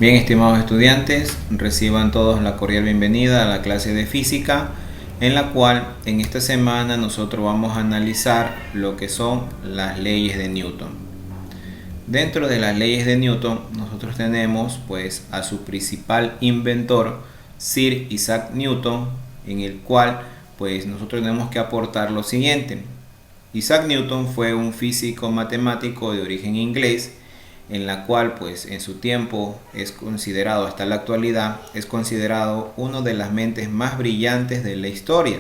Bien, estimados estudiantes, reciban todos la cordial bienvenida a la clase de física, en la cual en esta semana nosotros vamos a analizar lo que son las leyes de Newton. Dentro de las leyes de Newton, nosotros tenemos pues a su principal inventor, Sir Isaac Newton, en el cual pues nosotros tenemos que aportar lo siguiente. Isaac Newton fue un físico matemático de origen inglés, en la cual pues en su tiempo es considerado, hasta la actualidad, es considerado una de las mentes más brillantes de la historia,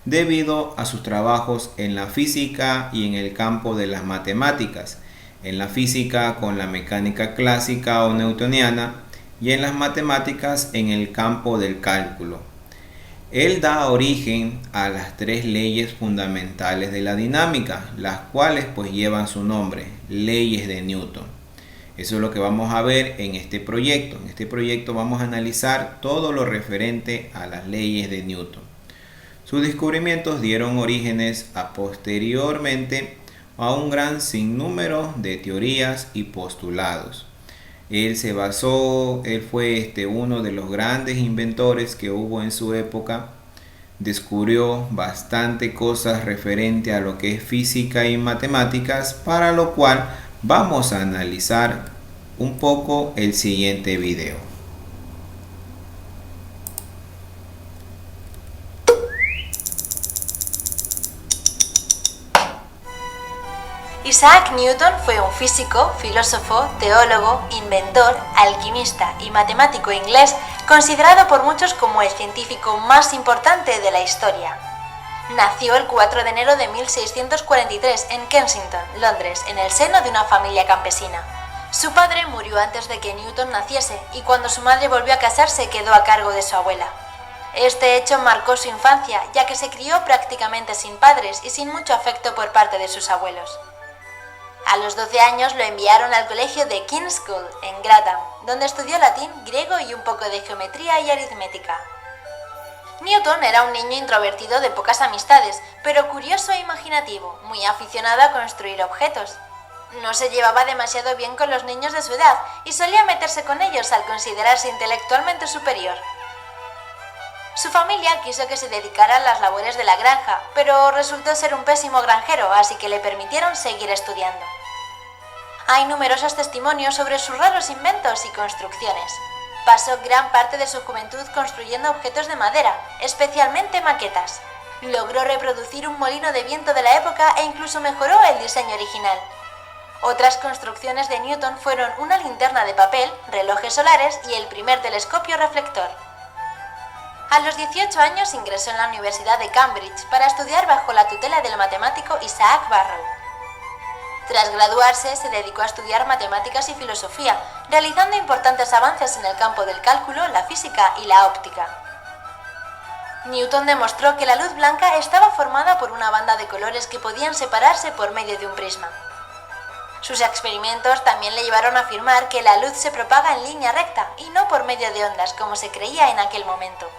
debido a sus trabajos en la física y en el campo de las matemáticas, en la física con la mecánica clásica o newtoniana y en las matemáticas en el campo del cálculo. Él da origen a las tres leyes fundamentales de la dinámica, las cuales pues llevan su nombre, leyes de Newton. Eso es lo que vamos a ver en este proyecto. En este proyecto vamos a analizar todo lo referente a las leyes de Newton. Sus descubrimientos dieron orígenes posteriormente a un gran sinnúmero de teorías y postulados. Él fue uno de los grandes inventores que hubo en su época. Descubrió bastante cosas referente a lo que es física y matemáticas, para lo cual vamos a analizar un poco el siguiente video. Isaac Newton fue un físico, filósofo, teólogo, inventor, alquimista y matemático inglés considerado por muchos como el científico más importante de la historia. Nació el 4 de enero de 1643 en Kensington, Londres, en el seno de una familia campesina. Su padre murió antes de que Newton naciese y cuando su madre volvió a casarse quedó a cargo de su abuela. Este hecho marcó su infancia, ya que se crió prácticamente sin padres y sin mucho afecto por parte de sus abuelos. A los 12 años lo enviaron al colegio de King's School, en Grantham, donde estudió latín, griego y un poco de geometría y aritmética. Newton era un niño introvertido de pocas amistades, pero curioso e imaginativo, muy aficionado a construir objetos. No se llevaba demasiado bien con los niños de su edad y solía meterse con ellos al considerarse intelectualmente superior. Su familia quiso que se dedicara a las labores de la granja, pero resultó ser un pésimo granjero, así que le permitieron seguir estudiando. Hay numerosos testimonios sobre sus raros inventos y construcciones. Pasó gran parte de su juventud construyendo objetos de madera, especialmente maquetas. Logró reproducir un molino de viento de la época e incluso mejoró el diseño original. Otras construcciones de Newton fueron una linterna de papel, relojes solares y el primer telescopio reflector. A los 18 años ingresó en la Universidad de Cambridge para estudiar bajo la tutela del matemático Isaac Barrow. Tras graduarse, se dedicó a estudiar matemáticas y filosofía, realizando importantes avances en el campo del cálculo, la física y la óptica. Newton demostró que la luz blanca estaba formada por una banda de colores que podían separarse por medio de un prisma. Sus experimentos también le llevaron a afirmar que la luz se propaga en línea recta y no por medio de ondas, como se creía en aquel momento.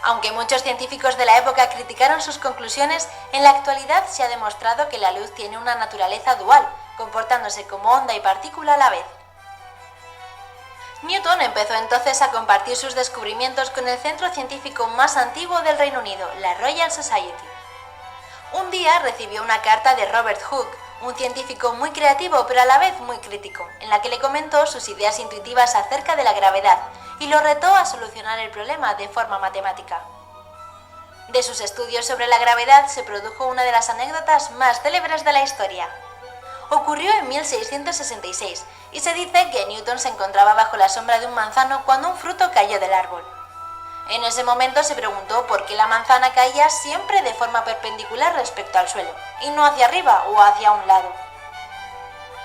Aunque muchos científicos de la época criticaron sus conclusiones, en la actualidad se ha demostrado que la luz tiene una naturaleza dual, comportándose como onda y partícula a la vez. Newton empezó entonces a compartir sus descubrimientos con el centro científico más antiguo del Reino Unido, la Royal Society. Un día recibió una carta de Robert Hooke, un científico muy creativo pero a la vez muy crítico, en la que le comentó sus ideas intuitivas acerca de la gravedad y lo retó a solucionar el problema de forma matemática. De sus estudios sobre la gravedad se produjo una de las anécdotas más célebres de la historia. Ocurrió en 1666 y se dice que Newton se encontraba bajo la sombra de un manzano cuando un fruto cayó del árbol. En ese momento se preguntó por qué la manzana caía siempre de forma perpendicular respecto al suelo, y no hacia arriba o hacia un lado.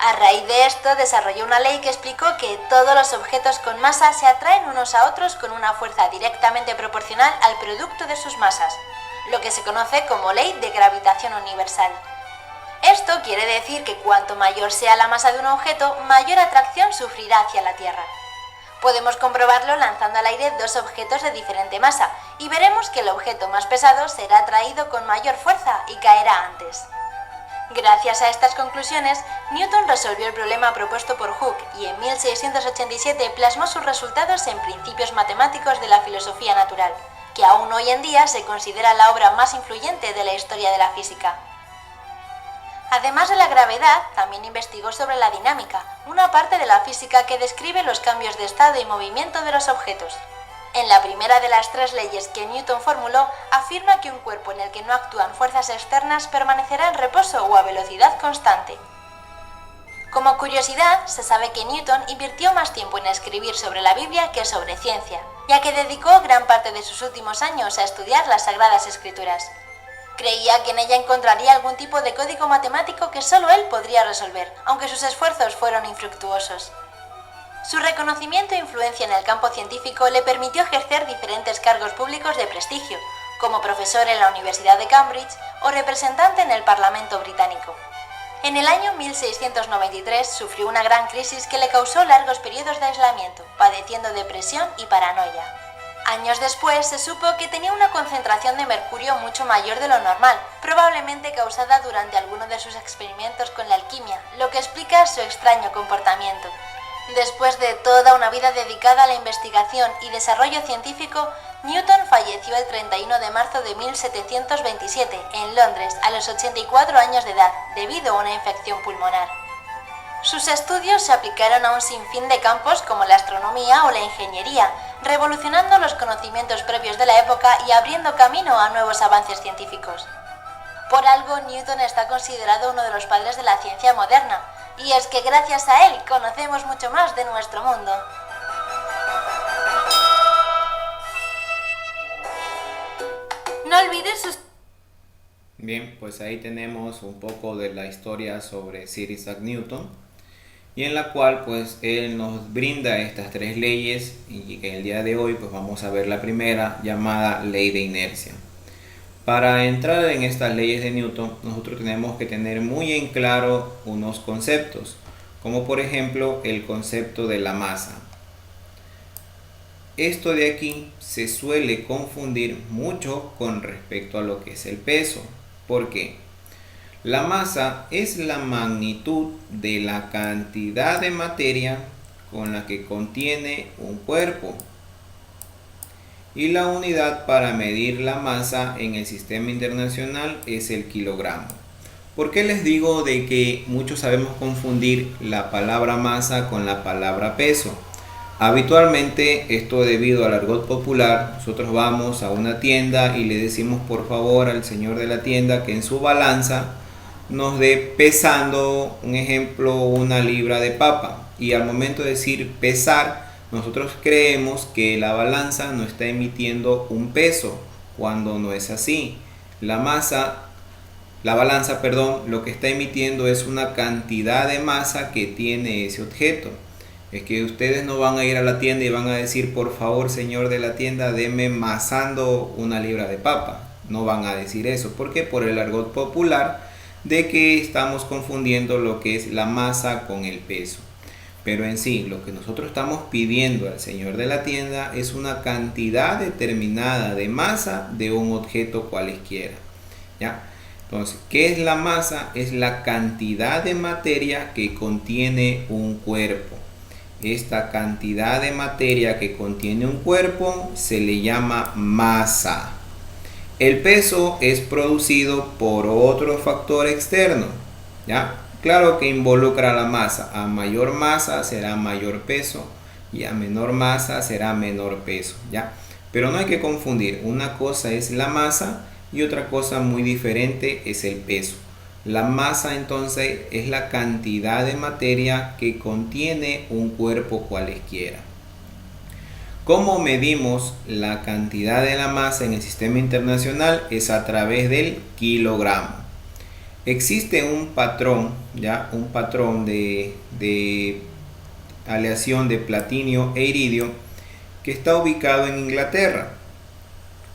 A raíz de esto desarrolló una ley que explicó que todos los objetos con masa se atraen unos a otros con una fuerza directamente proporcional al producto de sus masas, lo que se conoce como ley de gravitación universal. Esto quiere decir que cuanto mayor sea la masa de un objeto, mayor atracción sufrirá hacia la Tierra. Podemos comprobarlo lanzando al aire dos objetos de diferente masa y veremos que el objeto más pesado será atraído con mayor fuerza y caerá antes. Gracias a estas conclusiones, Newton resolvió el problema propuesto por Hooke y en 1687 plasmó sus resultados en Principios matemáticos de la filosofía natural, que aún hoy en día se considera la obra más influyente de la historia de la física. Además de la gravedad, también investigó sobre la dinámica, una parte de la física que describe los cambios de estado y movimiento de los objetos. En la primera de las 3 leyes que Newton formuló, afirma que un cuerpo en el que no actúan fuerzas externas permanecerá en reposo o a velocidad constante. Como curiosidad, se sabe que Newton invirtió más tiempo en escribir sobre la Biblia que sobre ciencia, ya que dedicó gran parte de sus últimos años a estudiar las Sagradas Escrituras. Creía que en ella encontraría algún tipo de código matemático que solo él podría resolver, aunque sus esfuerzos fueron infructuosos. Su reconocimiento e influencia en el campo científico le permitió ejercer diferentes cargos públicos de prestigio, como profesor en la Universidad de Cambridge o representante en el Parlamento británico. En el año 1693 sufrió una gran crisis que le causó largos periodos de aislamiento, padeciendo depresión y paranoia. Años después se supo que tenía una concentración de mercurio mucho mayor de lo normal, probablemente causada durante alguno de sus experimentos con la alquimia, lo que explica su extraño comportamiento. Después de toda una vida dedicada a la investigación y desarrollo científico, Newton falleció el 31 de marzo de 1727 en Londres a los 84 años de edad debido a una infección pulmonar. Sus estudios se aplicaron a un sinfín de campos como la astronomía o la ingeniería, revolucionando los conocimientos previos de la época y abriendo camino a nuevos avances científicos. Por algo, Newton está considerado uno de los padres de la ciencia moderna, y es que gracias a él conocemos mucho más de nuestro mundo. No olvides sus... Bien, pues ahí tenemos un poco de la historia sobre Sir Isaac Newton, y en la cual pues él nos brinda estas 3 leyes, y que el día de hoy pues vamos a ver la primera, llamada ley de inercia. Para entrar en estas leyes de Newton, nosotros tenemos que tener muy en claro unos conceptos, como por ejemplo el concepto de la masa. Esto de aquí se suele confundir mucho con respecto a lo que es el peso. ¿Por qué? La masa es la magnitud de la cantidad de materia con la que contiene un cuerpo. Y la unidad para medir la masa en el sistema internacional es el kilogramo. ¿Por qué les digo de que muchos sabemos confundir la palabra masa con la palabra peso? Habitualmente, esto debido al argot popular, nosotros vamos a una tienda y le decimos por favor al señor de la tienda que en su balanza nos dé pesando, un ejemplo, 1 libra de papa. Y al momento de decir pesar, nosotros creemos que la balanza no está emitiendo un peso, cuando no es así. La balanza, lo que está emitiendo es una cantidad de masa que tiene ese objeto. Es que ustedes no van a ir a la tienda y van a decir, por favor, señor de la tienda, deme masando 1 libra de papa. No van a decir eso. ¿Por qué? Por el argot popular de que estamos confundiendo lo que es la masa con el peso. Pero en sí, lo que nosotros estamos pidiendo al señor de la tienda es una cantidad determinada de masa de un objeto cualesquiera. ¿Ya? Entonces, ¿qué es la masa? Es la cantidad de materia que contiene un cuerpo. Esta cantidad de materia que contiene un cuerpo se le llama masa. El peso es producido por otro factor externo. ¿Ya? Claro que involucra la masa. A mayor masa será mayor peso y a menor masa será menor peso, ¿ya? Pero no hay que confundir. Una cosa es la masa y otra cosa muy diferente es el peso. La masa entonces es la cantidad de materia que contiene un cuerpo cualesquiera. ¿Cómo medimos la cantidad de la masa en el sistema internacional? Es a través del kilogramo. Existe un patrón, ¿ya? Un patrón de aleación de platinio e iridio que está ubicado en Inglaterra.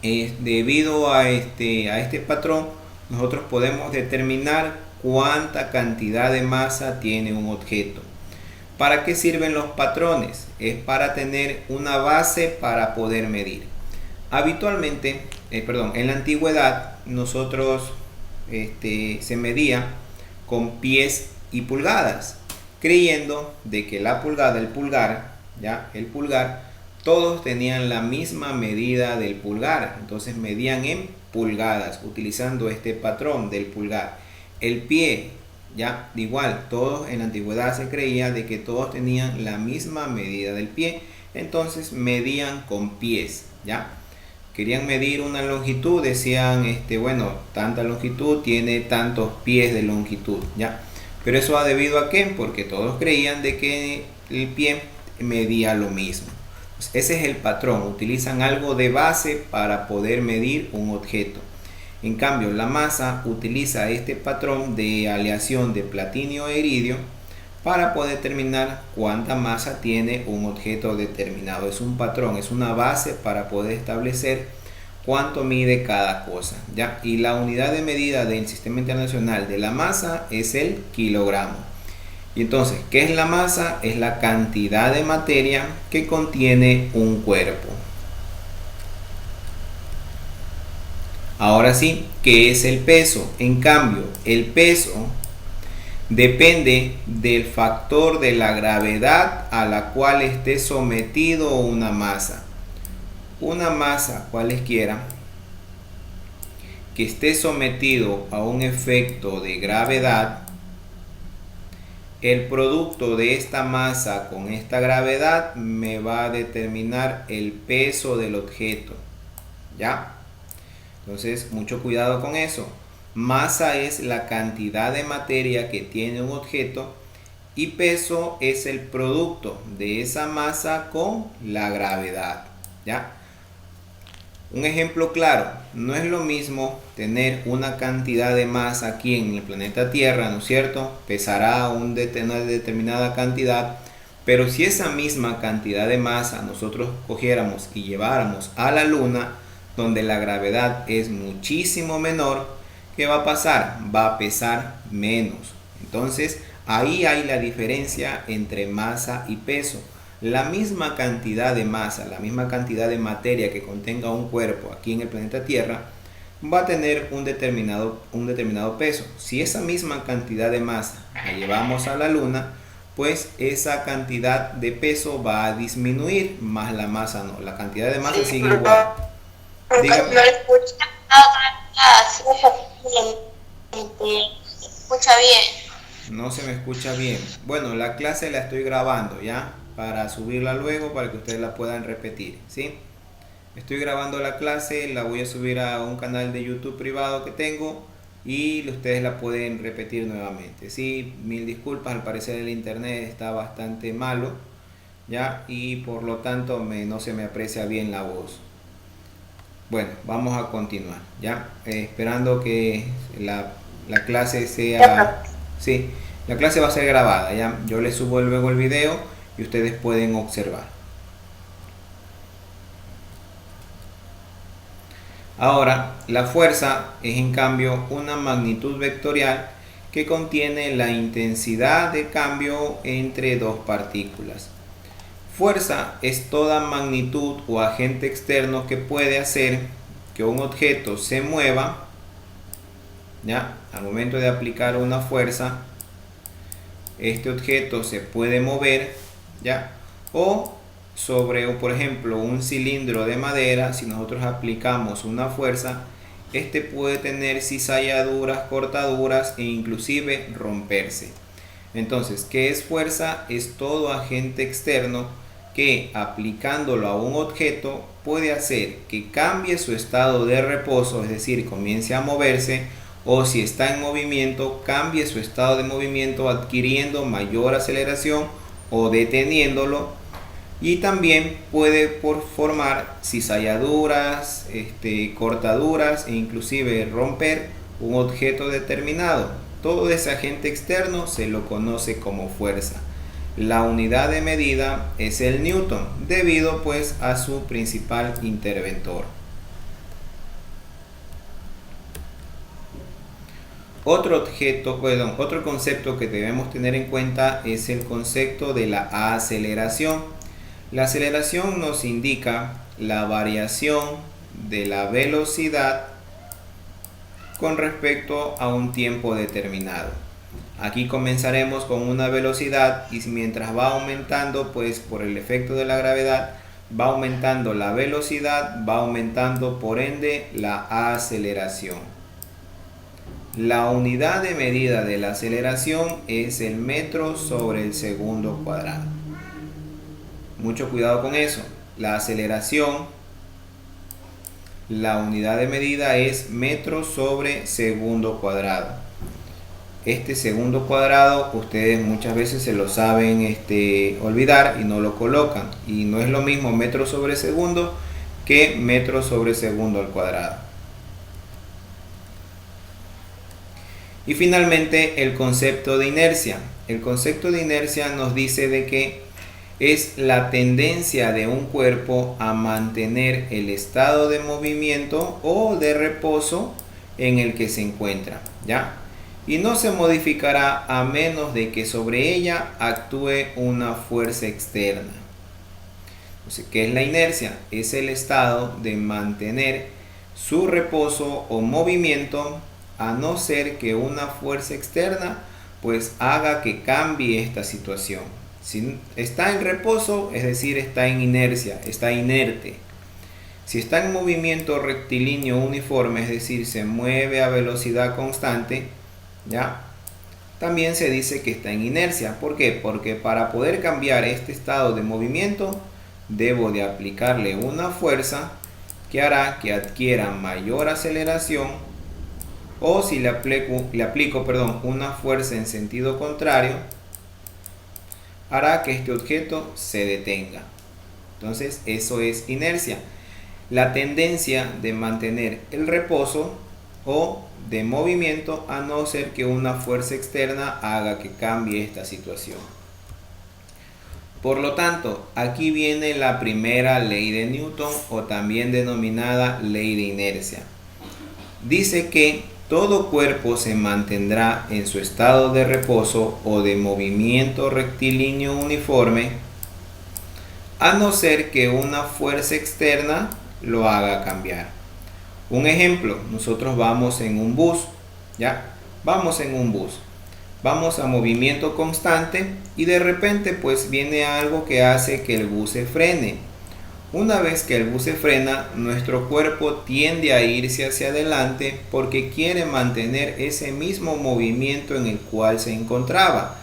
Debido a este patrón, nosotros podemos determinar cuánta cantidad de masa tiene un objeto. ¿Para qué sirven los patrones? Es para tener una base para poder medir. Habitualmente, en la antigüedad, nosotros se medía con pies y pulgadas, creyendo de que la pulgada, el pulgar, todos tenían la misma medida del pulgar, entonces medían en pulgadas, utilizando este patrón del pulgar. El pie, ya, igual, todos en la antigüedad se creía de que todos tenían la misma medida del pie, entonces medían con pies, ya. Querían medir una longitud, decían, bueno, tanta longitud tiene tantos pies de longitud, ya. Pero eso ha debido a qué? Porque todos creían de que el pie medía lo mismo. Pues ese es el patrón, utilizan algo de base para poder medir un objeto. En cambio, la masa utiliza este patrón de aleación de platino e iridio para poder determinar cuánta masa tiene un objeto determinado. Es un patrón, es una base para poder establecer cuánto mide cada cosa, ¿ya? Y la unidad de medida del Sistema Internacional de la Masa es el kilogramo. Y entonces, ¿qué es la masa? Es la cantidad de materia que contiene un cuerpo. Ahora sí, ¿qué es el peso? En cambio, el peso depende del factor de la gravedad a la cual esté sometido una masa. Una masa cualesquiera que esté sometido a un efecto de gravedad, el producto de esta masa con esta gravedad me va a determinar el peso del objeto, ¿ya? Entonces, mucho cuidado con eso. Masa es la cantidad de materia que tiene un objeto y peso es el producto de esa masa con la gravedad, ¿ya? Un ejemplo claro, no es lo mismo tener una cantidad de masa aquí en el planeta Tierra, ¿no es cierto? Pesará una determinada cantidad, pero si esa misma cantidad de masa nosotros cogiéramos y lleváramos a la Luna, donde la gravedad es muchísimo menor, ¿qué va a pasar? Va a pesar menos. Entonces, ahí hay la diferencia entre masa y peso. La misma cantidad de masa, la misma cantidad de materia que contenga un cuerpo aquí en el planeta Tierra, va a tener un determinado peso. Si esa misma cantidad de masa la llevamos a la Luna, pues esa cantidad de peso va a disminuir, más la masa no. La cantidad de masa sigue igual. Dígame. No escucha escucha bien. No se me escucha bien. Bueno, la clase la estoy grabando, ¿ya? Para subirla luego, para que ustedes la puedan repetir, ¿sí? Estoy grabando la clase, la voy a subir a un canal de YouTube privado que tengo y ustedes la pueden repetir nuevamente, ¿sí? Mil disculpas, al parecer el internet está bastante malo, ¿ya? Y por lo tanto no se me aprecia bien la voz. Bueno, vamos a continuar, ¿ya? Esperando que la clase sea... Sí, la clase va a ser grabada, ¿ya? Yo les subo luego el video y ustedes pueden observar. Ahora, la fuerza es en cambio una magnitud vectorial que contiene la intensidad de cambio entre dos partículas. Fuerza es toda magnitud o agente externo que puede hacer que un objeto se mueva, ¿ya? Al momento de aplicar una fuerza, este objeto se puede mover, ¿ya? O por ejemplo, un cilindro de madera, si nosotros aplicamos una fuerza, este puede tener cizalladuras, cortaduras e inclusive romperse. Entonces, ¿qué es fuerza? Es todo agente externo que aplicándolo a un objeto puede hacer que cambie su estado de reposo, es decir, comience a moverse, o si está en movimiento, cambie su estado de movimiento adquiriendo mayor aceleración o deteniéndolo. Y también puede formar cizalladuras, cortaduras e inclusive romper un objeto determinado. Todo ese agente externo se lo conoce como fuerza. La unidad de medida es el Newton, debido pues a su principal interventor. Otro concepto que debemos tener en cuenta es el concepto de la aceleración. La aceleración nos indica la variación de la velocidad con respecto a un tiempo determinado. Aquí comenzaremos con una velocidad y mientras va aumentando, pues por el efecto de la gravedad, va aumentando la velocidad, va aumentando por ende la aceleración. La unidad de medida de la aceleración es el metro sobre el segundo cuadrado. Mucho cuidado con eso. La aceleración, la unidad de medida es metro sobre segundo cuadrado. Este segundo cuadrado ustedes muchas veces se lo saben olvidar y no lo colocan. Y no es lo mismo metro sobre segundo que metro sobre segundo al cuadrado. Y finalmente el concepto de inercia. El concepto de inercia nos dice de que es la tendencia de un cuerpo a mantener el estado de movimiento o de reposo en el que se encuentra, ¿ya? Y no se modificará a menos de que sobre ella actúe una fuerza externa. Entonces, ¿qué es la inercia? Es el estado de mantener su reposo o movimiento a no ser que una fuerza externa pues haga que cambie esta situación. Si está en reposo, es decir, está en inercia, está inerte. Si está en movimiento rectilíneo uniforme, es decir, se mueve a velocidad constante, ¿ya? También se dice que está en inercia. ¿Por qué? Porque para poder cambiar este estado de movimiento, debo de aplicarle una fuerza que hará que adquiera mayor aceleración, o si le aplico una fuerza en sentido contrario, hará que este objeto se detenga. Entonces eso es inercia, la tendencia de mantener el reposo o de movimiento a no ser que una fuerza externa haga que cambie esta situación. Por lo tanto, aquí viene la primera ley de Newton, o también denominada ley de inercia. Dice que todo cuerpo se mantendrá en su estado de reposo o de movimiento rectilíneo uniforme a no ser que una fuerza externa lo haga cambiar. Un ejemplo, nosotros vamos en un bus, ¿ya? Vamos en un bus, vamos a movimiento constante y de repente pues viene algo que hace que el bus se frene. Una vez que el bus se frena, nuestro cuerpo tiende a irse hacia adelante porque quiere mantener ese mismo movimiento en el cual se encontraba.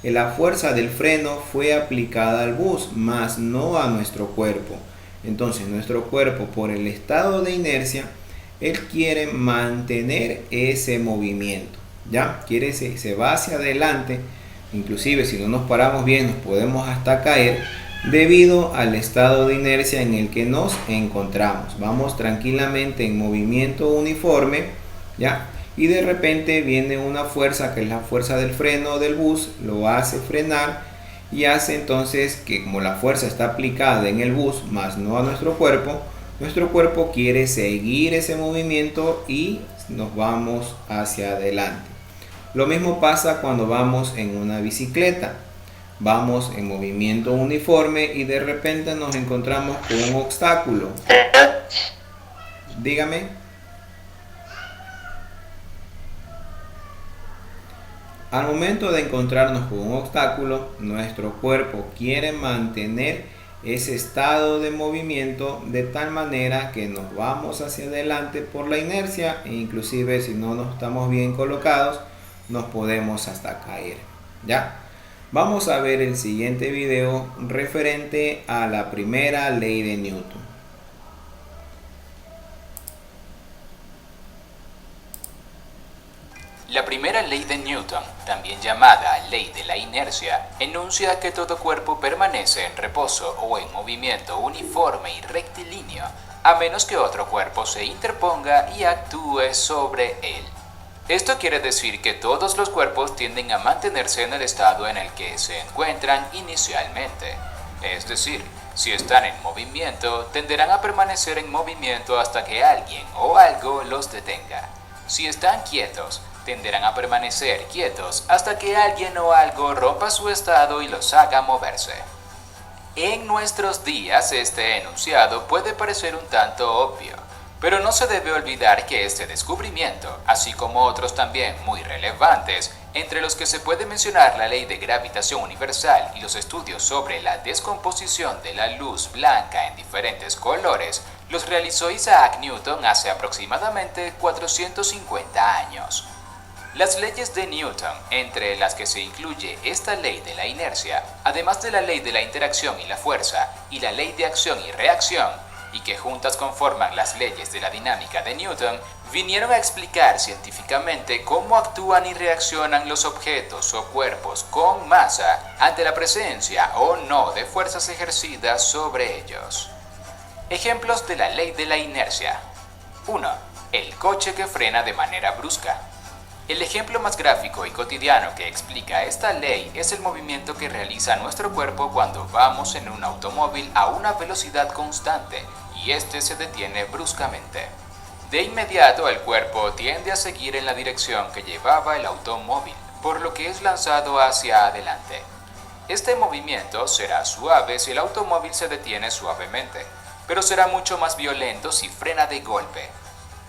La fuerza del freno fue aplicada al bus, mas no a nuestro cuerpo. Entonces nuestro cuerpo, por el estado de inercia, él quiere mantener ese movimiento, ¿ya? Se va hacia adelante, inclusive si no nos paramos bien nos podemos hasta caer, debido al estado de inercia en el que nos encontramos. Vamos tranquilamente en movimiento uniforme, ¿ya? Y de repente viene una fuerza que es la fuerza del freno del bus, lo hace frenar y hace entonces que, como la fuerza está aplicada en el bus más no a nuestro cuerpo quiere seguir ese movimiento y nos vamos hacia adelante. Lo mismo pasa cuando vamos en una bicicleta. Vamos en movimiento uniforme y de repente nos encontramos con un obstáculo. Dígame. Al momento de encontrarnos con un obstáculo, nuestro cuerpo quiere mantener ese estado de movimiento de tal manera que nos vamos hacia adelante por la inercia e inclusive si no nos estamos bien colocados, nos podemos hasta caer, ¿ya? Vamos a ver el siguiente video referente a la primera ley de Newton. La primera ley de Newton, también llamada ley de la inercia, enuncia que todo cuerpo permanece en reposo o en movimiento uniforme y rectilíneo, a menos que otro cuerpo se interponga y actúe sobre él. Esto quiere decir que todos los cuerpos tienden a mantenerse en el estado en el que se encuentran inicialmente. Es decir, si están en movimiento, tenderán a permanecer en movimiento hasta que alguien o algo los detenga. Si están quietos, tenderán a permanecer quietos hasta que alguien o algo rompa su estado y los haga moverse. En nuestros días este enunciado puede parecer un tanto obvio, Pero no se debe olvidar que este descubrimiento, así como otros también muy relevantes, entre los que se puede mencionar la ley de gravitación universal y los estudios sobre la descomposición de la luz blanca en diferentes colores, los realizó Isaac Newton hace aproximadamente 450 años. Las leyes de Newton, entre las que se incluye esta ley de la inercia, además de la ley de la interacción y la fuerza, y la ley de acción y reacción, y que juntas conforman las leyes de la dinámica de Newton, vinieron a explicar científicamente cómo actúan y reaccionan los objetos o cuerpos con masa ante la presencia o no de fuerzas ejercidas sobre ellos. Ejemplos de la ley de la inercia. 1. El coche que frena de manera brusca. El ejemplo más gráfico y cotidiano que explica esta ley es el movimiento que realiza nuestro cuerpo cuando vamos en un automóvil a una velocidad constante y este se detiene bruscamente. De inmediato el cuerpo tiende a seguir en la dirección que llevaba el automóvil, por lo que es lanzado hacia adelante. Este movimiento será suave si el automóvil se detiene suavemente, pero será mucho más violento si frena de golpe.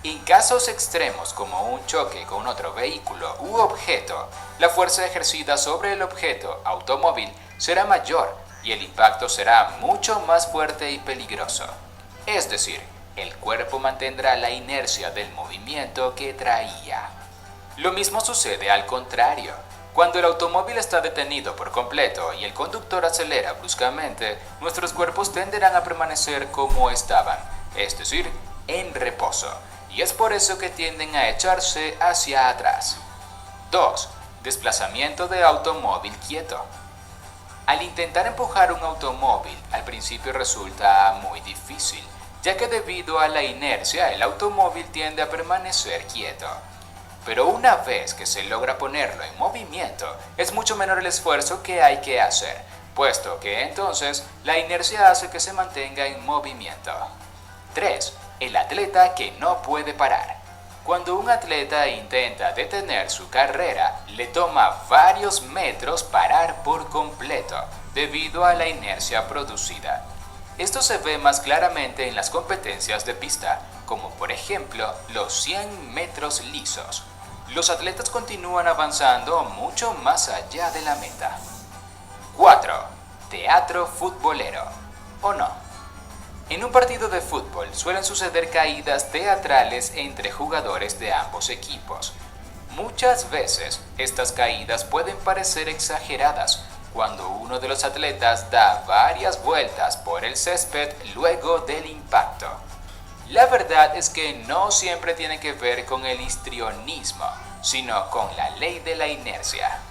En casos extremos como un choque con otro vehículo u objeto, la fuerza ejercida sobre el objeto automóvil será mayor y el impacto será mucho más fuerte y peligroso. Es decir, el cuerpo mantendrá la inercia del movimiento que traía. Lo mismo sucede al contrario. Cuando el automóvil está detenido por completo y el conductor acelera bruscamente, nuestros cuerpos tenderán a permanecer como estaban, es decir, en reposo. Y es por eso que tienden a echarse hacia atrás. 2. Desplazamiento de automóvil quieto. Al intentar empujar un automóvil, al principio resulta muy difícil, ya que debido a la inercia el automóvil tiende a permanecer quieto. Pero una vez que se logra ponerlo en movimiento, es mucho menor el esfuerzo que hay que hacer, puesto que entonces la inercia hace que se mantenga en movimiento. 3. El atleta que no puede parar. Cuando un atleta intenta detener su carrera, le toma varios metros parar por completo, debido a la inercia producida. Esto se ve más claramente en las competencias de pista, como por ejemplo los 100 metros lisos. Los atletas continúan avanzando mucho más allá de la meta. 4. Teatro futbolero. ¿O no? En un partido de fútbol suelen suceder caídas teatrales entre jugadores de ambos equipos. Muchas veces estas caídas pueden parecer exageradas cuando uno de los atletas da varias vueltas por el césped luego del impacto. La verdad es que no siempre tiene que ver con el histrionismo, sino con la ley de la inercia.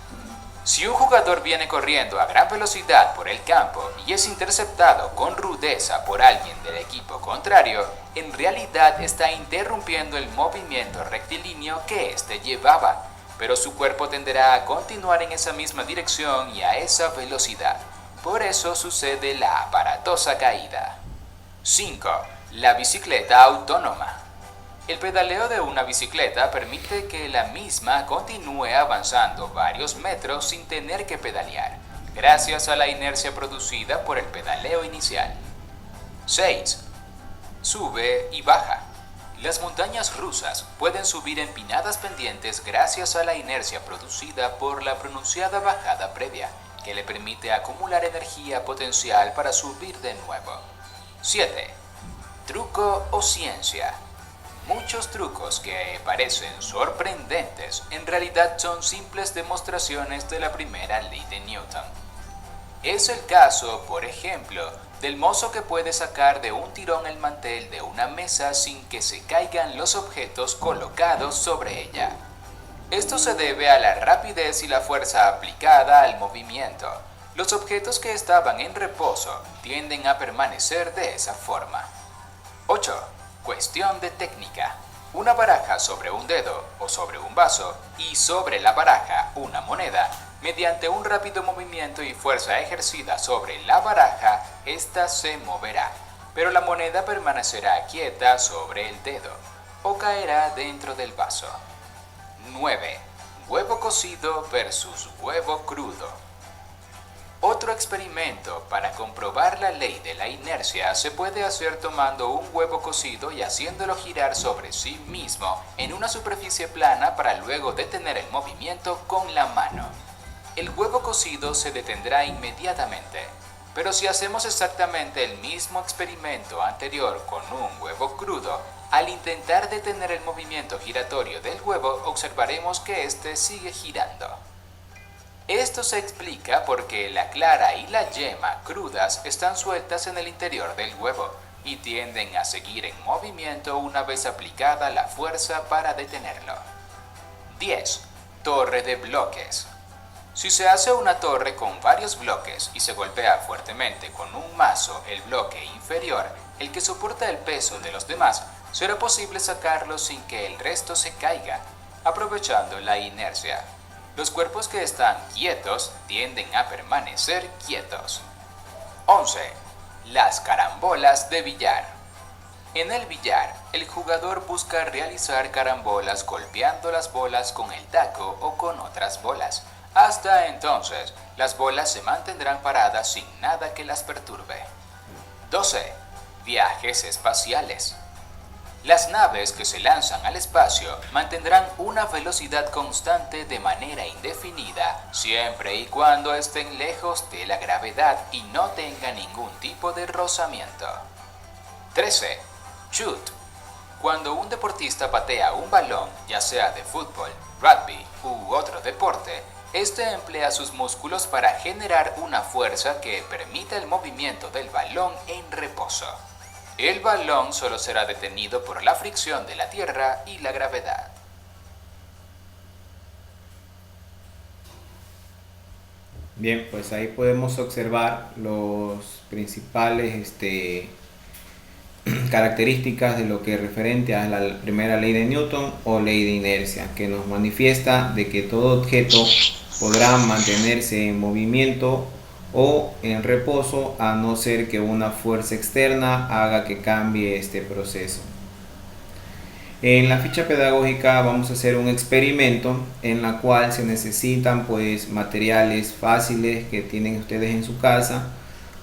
Si un jugador viene corriendo a gran velocidad por el campo y es interceptado con rudeza por alguien del equipo contrario, en realidad está interrumpiendo el movimiento rectilíneo que éste llevaba, pero su cuerpo tenderá a continuar en esa misma dirección y a esa velocidad. Por eso sucede la aparatosa caída. 5. La bicicleta autónoma. El pedaleo de una bicicleta permite que la misma continúe avanzando varios metros sin tener que pedalear, gracias a la inercia producida por el pedaleo inicial. 6. Sube y baja. Las montañas rusas pueden subir empinadas pendientes gracias a la inercia producida por la pronunciada bajada previa, que le permite acumular energía potencial para subir de nuevo. 7. Truco o ciencia. Muchos trucos que parecen sorprendentes en realidad son simples demostraciones de la primera ley de Newton. Es el caso, por ejemplo, del mozo que puede sacar de un tirón el mantel de una mesa sin que se caigan los objetos colocados sobre ella. Esto se debe a la rapidez y la fuerza aplicada al movimiento. Los objetos que estaban en reposo tienden a permanecer de esa forma. 8. Cuestión de técnica. Una baraja sobre un dedo o sobre un vaso y sobre la baraja una moneda. Mediante un rápido movimiento y fuerza ejercida sobre la baraja, ésta se moverá, pero la moneda permanecerá quieta sobre el dedo o caerá dentro del vaso. 9. Huevo cocido versus huevo crudo. Otro experimento para comprobar la ley de la inercia se puede hacer tomando un huevo cocido y haciéndolo girar sobre sí mismo en una superficie plana para luego detener el movimiento con la mano. El huevo cocido se detendrá inmediatamente, pero si hacemos exactamente el mismo experimento anterior con un huevo crudo, al intentar detener el movimiento giratorio del huevo observaremos que éste sigue girando. Esto se explica porque la clara y la yema crudas están sueltas en el interior del huevo y tienden a seguir en movimiento una vez aplicada la fuerza para detenerlo. 10. Torre de bloques. Si se hace una torre con varios bloques y se golpea fuertemente con un mazo el bloque inferior, el que soporta el peso de los demás, será posible sacarlo sin que el resto se caiga, aprovechando la inercia. Los cuerpos que están quietos tienden a permanecer quietos. 11. Las carambolas de billar. En el billar, el jugador busca realizar carambolas golpeando las bolas con el taco o con otras bolas. Hasta entonces, las bolas se mantendrán paradas sin nada que las perturbe. 12. Viajes espaciales. Las naves que se lanzan al espacio mantendrán una velocidad constante de manera indefinida, siempre y cuando estén lejos de la gravedad y no tengan ningún tipo de rozamiento. 13. Shoot. Cuando un deportista patea un balón, ya sea de fútbol, rugby u otro deporte, este emplea sus músculos para generar una fuerza que permita el movimiento del balón en reposo. El balón solo será detenido por la fricción de la tierra y la gravedad. Bien, pues ahí podemos observar los principales características de lo que es referente a la primera ley de Newton o ley de inercia, que nos manifiesta de que todo objeto podrá mantenerse en movimiento o en reposo a no ser que una fuerza externa haga que cambie este proceso. En la ficha pedagógica vamos a hacer un experimento en la cual se necesitan pues materiales fáciles que tienen ustedes en su casa,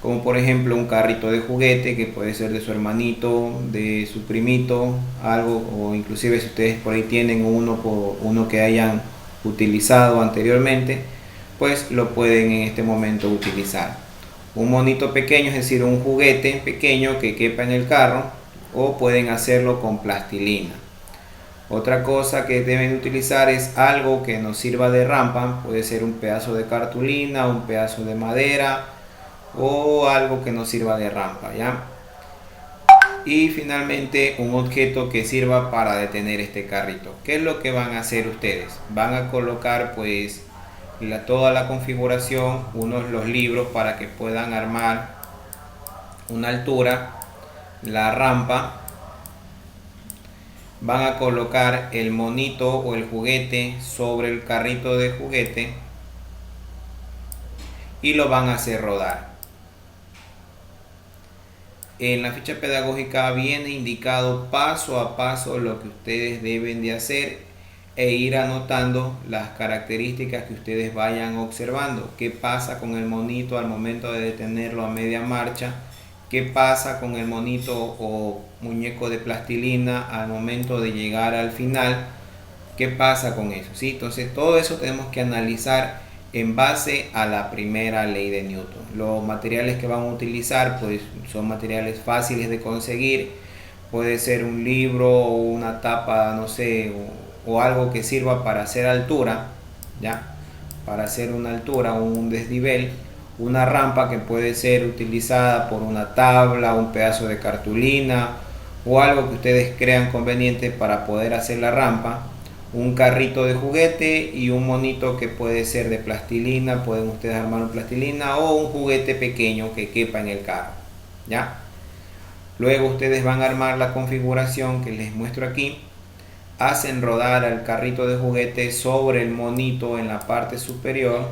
como por ejemplo un carrito de juguete que puede ser de su hermanito, de su primito, algo, o inclusive si ustedes por ahí tienen uno que hayan utilizado anteriormente, pues lo pueden en este momento utilizar. Un monito pequeño, es decir, un juguete pequeño que quepa en el carro, o pueden hacerlo con plastilina. Otra cosa que deben utilizar es algo que nos sirva de rampa, puede ser un pedazo de cartulina, un pedazo de madera o algo que nos sirva de rampa, ¿ya? Y finalmente un objeto que sirva para detener este carrito. ¿Qué es lo que van a hacer ustedes? Van a colocar pues toda la configuración, los libros para que puedan armar una altura, la rampa, van a colocar el monito o el juguete sobre el carrito de juguete y lo van a hacer rodar. En la ficha pedagógica viene indicado paso a paso lo que ustedes deben de hacer e ir anotando las características que ustedes vayan observando. ¿Qué pasa con el monito al momento de detenerlo a media marcha? ¿Qué pasa con el monito o muñeco de plastilina al momento de llegar al final? ¿Qué pasa con eso? ¿Sí? Entonces todo eso tenemos que analizar en base a la primera ley de Newton. Los materiales que vamos a utilizar pues son materiales fáciles de conseguir. Puede ser un libro o una tapa, no sé, o algo que sirva para hacer altura, ¿ya? Para hacer una altura, un desnivel, una rampa que puede ser utilizada por una tabla, un pedazo de cartulina o algo que ustedes crean conveniente para poder hacer la rampa, un carrito de juguete y un monito que puede ser de plastilina, pueden ustedes armar un plastilina o un juguete pequeño que quepa en el carro, ¿ya? Luego ustedes van a armar la configuración que les muestro aquí. Hacen rodar al carrito de juguete sobre el monito en la parte superior,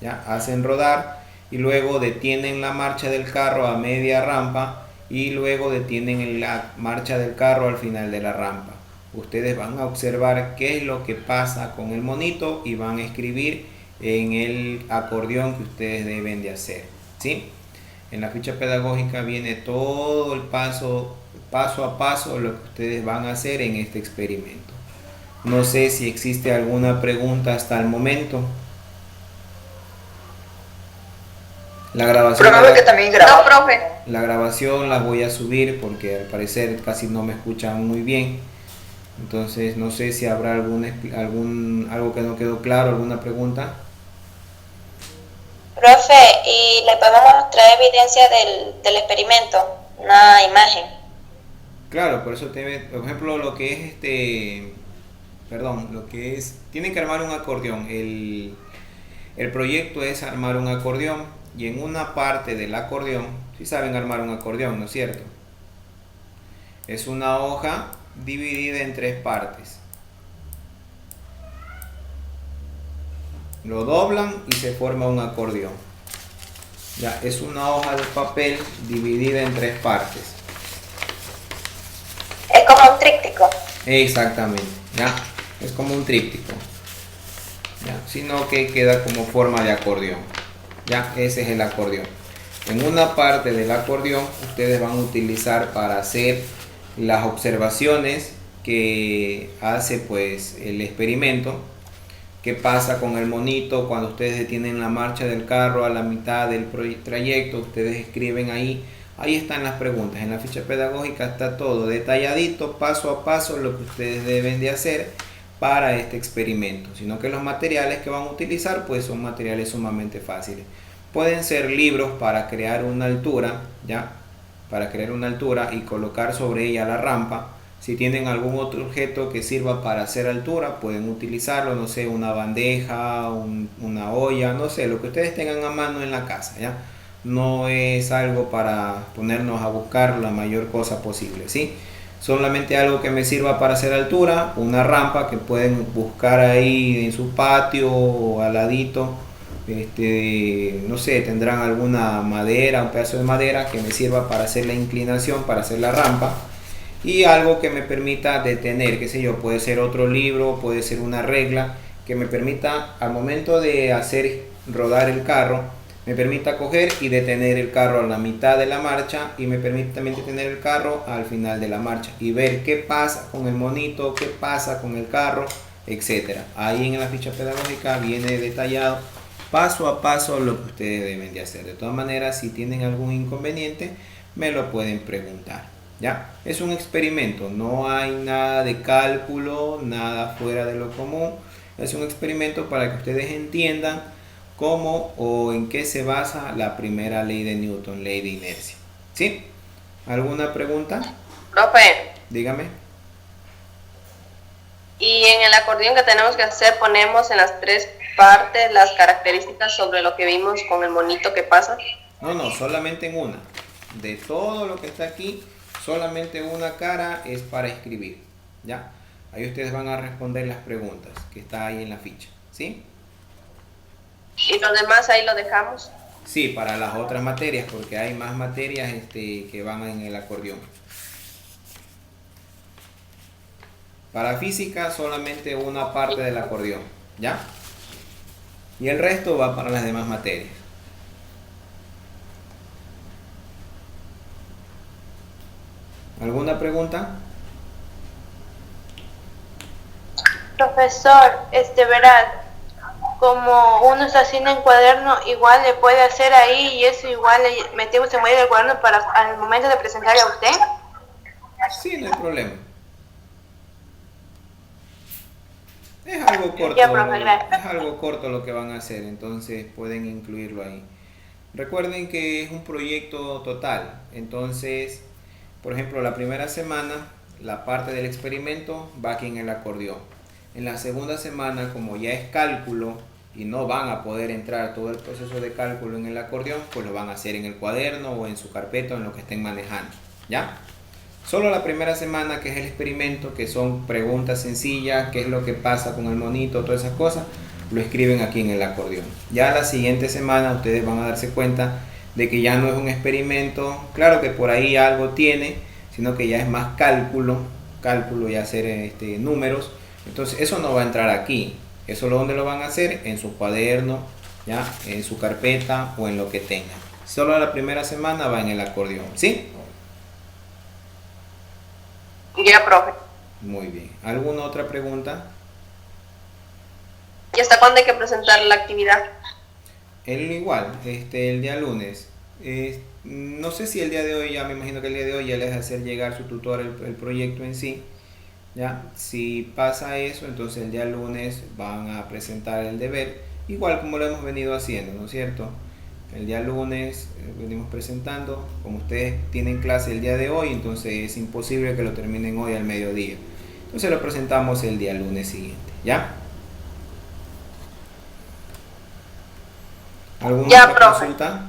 ¿ya? Hacen rodar y luego detienen la marcha del carro a media rampa y luego detienen la marcha del carro al final de la rampa. Ustedes van a observar qué es lo que pasa con el monito y van a escribir en el acordeón que ustedes deben de hacer, ¿sí? En la ficha pedagógica viene todo el paso a paso lo que ustedes van a hacer en este experimento. No sé si existe alguna pregunta hasta el momento. La grabación, Profe, que también graba. No, profe. La grabación la voy a subir porque al parecer casi no me escuchan muy bien. Entonces no sé si habrá algo que no quedó claro, alguna pregunta. Profe, y le podemos traer evidencia del experimento, una imagen. Claro, por eso por ejemplo, lo que es tienen que armar un acordeón. El proyecto es armar un acordeón y en una parte del acordeón, si saben armar un acordeón, ¿no es cierto? Es una hoja dividida en 3 partes. Lo doblan y se forma un acordeón. Ya, es una hoja de papel dividida en 3 partes. Es como un tríptico. Exactamente, ya, es como un tríptico. Ya, sino que queda como forma de acordeón. Ya, ese es el acordeón. En una parte del acordeón ustedes van a utilizar para hacer las observaciones que hace pues el experimento. ¿Qué pasa con el monito cuando ustedes detienen la marcha del carro a la mitad del trayecto? Ustedes escriben ahí. Ahí están las preguntas. En la ficha pedagógica está todo detalladito, paso a paso, lo que ustedes deben de hacer para este experimento. Sino que los materiales que van a utilizar pues son materiales sumamente fáciles. Pueden ser libros para crear una altura, ¿ya? Para crear una altura y colocar sobre ella la rampa. Si tienen algún otro objeto que sirva para hacer altura, pueden utilizarlo, no sé, una bandeja, una olla, no sé, lo que ustedes tengan a mano en la casa, ¿ya? No es algo para ponernos a buscar la mayor cosa posible, ¿sí? Solamente algo que me sirva para hacer altura, una rampa que pueden buscar ahí en su patio o al ladito. No sé, tendrán alguna madera, un pedazo de madera que me sirva para hacer la inclinación, para hacer la rampa. Y algo que me permita detener, qué sé yo, puede ser otro libro, puede ser una regla que me permita al momento de hacer rodar el carro, me permita coger y detener el carro a la mitad de la marcha y me permite también detener el carro al final de la marcha y ver qué pasa con el monito, qué pasa con el carro, etcétera. Ahí en la ficha pedagógica viene detallado paso a paso lo que ustedes deben de hacer. De todas maneras, si tienen algún inconveniente, me lo pueden preguntar. ¿Ya? Es un experimento, no hay nada de cálculo, nada fuera de lo común. Es un experimento para que ustedes entiendan cómo o en qué se basa la primera ley de Newton, ley de inercia. ¿Sí? ¿Alguna pregunta? Profe. Dígame. Y en el acordeón que tenemos que hacer, ponemos en las 3 partes las características sobre lo que vimos con el monito que pasa. No, solamente en una. De todo lo que está aquí, solamente una cara es para escribir, ¿ya? Ahí ustedes van a responder las preguntas que está ahí en la ficha, ¿sí? ¿Y los demás ahí lo dejamos? Sí, para las otras materias, porque hay más materias que van en el acordeón. Para física solamente una parte del acordeón, ¿ya? Y el resto va para las demás materias. ¿Alguna pregunta? Profesor, verás, como uno está haciendo en cuaderno, igual le puede hacer ahí y eso igual le metemos en medio del cuaderno para al momento de presentarle a usted. Sí, no hay problema. Es algo corto, Ya, profe, gracias. es algo corto lo que van a hacer, entonces pueden incluirlo ahí. Recuerden que es un proyecto total, entonces, por ejemplo, la primera semana, la parte del experimento va aquí en el acordeón. En la segunda semana, como ya es cálculo y no van a poder entrar todo el proceso de cálculo en el acordeón, pues lo van a hacer en el cuaderno o en su carpeta o en lo que estén manejando, ¿ya? Solo la primera semana, que es el experimento, que son preguntas sencillas, qué es lo que pasa con el monito, todas esas cosas, lo escriben aquí en el acordeón. Ya la siguiente semana ustedes van a darse cuenta de que ya no es un experimento, claro que por ahí algo tiene, sino que ya es más cálculo y hacer números. Entonces eso no va a entrar aquí, ¿Eso dónde lo van a hacer? En su cuaderno, ¿ya? En su carpeta o en lo que tengan. Solo la primera semana va en el acordeón, ¿sí? Ya, profe. Muy bien. ¿Alguna otra pregunta? ¿Y hasta cuándo hay que presentar la actividad? Igual, el día lunes. No sé si el día de hoy, ya me imagino que el día de hoy ya les va a hacer llegar su tutor el proyecto en sí. ¿Ya? Si pasa eso, entonces el día lunes van a presentar el deber, igual como lo hemos venido haciendo, ¿no es cierto? El día lunes venimos presentando, como ustedes tienen clase el día de hoy, entonces es imposible que lo terminen hoy al mediodía. Entonces lo presentamos el día lunes siguiente, ¿ya? ¿Alguna Ya, otra profe. consulta?